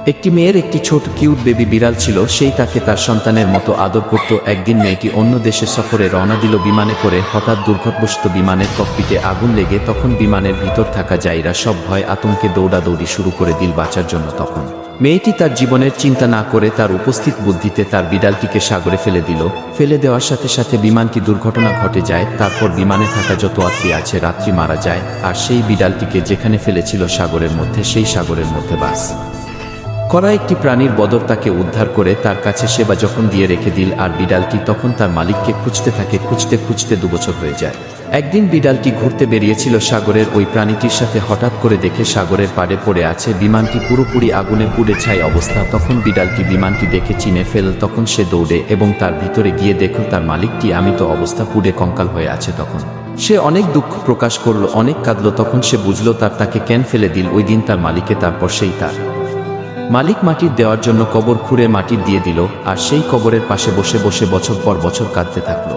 একটি মেয়ের একটি ছোট কিউট বেবি বিড়াল ছিল, সেই তাকে তার সন্তানের মতো আদর করত। একদিন মেয়েটি অন্য দেশে সফরে রওনা দিল বিমানে করে। হঠাৎ দুর্ঘটবশত বিমানের ককপিটে আগুন লেগে তখন বিমানের ভিতর থাকা যাত্রীরা সব ভয় আতঙ্কে দৌড়াদৌড়ি শুরু করে দিল বাঁচার জন্য। তখন মেয়েটি তার জীবনের চিন্তা না করে তার উপস্থিত বুদ্ধিতে তার বিড়ালটিকে সাগরে ফেলে দিল। ফেলে দেওয়ার সাথে সাথে বিমানটি দুর্ঘটনা ঘটে যায়। তারপর বিমানে থাকা যত যাত্রী আছে রাত্রি মারা যায়, আর সেই বিড়ালটিকে যেখানে ফেলেছিল সাগরের মধ্যে, সেই সাগরের মধ্যে বাস করা একটি প্রাণীর বদর তাকে উদ্ধার করে তার কাছে সেবা যখন দিয়ে রেখে দিল। আর বিড়ালটি তখন তার মালিককে খুঁজতে থাকে। খুঁজতে খুঁজতে 2 বছর হয়ে যায়। একদিন বিড়ালটি ঘুরতে বেরিয়েছিল সাগরের ওই প্রাণীটির সাথে। হঠাৎ করে দেখে সাগরের পাড়ে পড়ে আছে বিমানটি, পুরোপুরি আগুনে পুড়ে ছাই অবস্থা। তখন বিড়ালটি বিমানটি দেখে চিনে ফেল। তখন সে দৌড়ে এবং তার ভিতরে গিয়ে দেখল তার মালিকটি আমিত অবস্থা পুড়ে কঙ্কাল হয়ে আছে। তখন সে অনেক দুঃখ প্রকাশ করল, অনেক কাঁদল। তখন সে বুঝলো তাকে কেন ফেলে দিল ওই দিন তার মালিকে। তারপর সেই তার মালিক মাটির দেওয়ার জন্য কবর খুঁড়ে মাটি দিয়ে দিল, আর সেই কবরের পাশে বসে বছর পর বছর কাঁদতে থাকলো।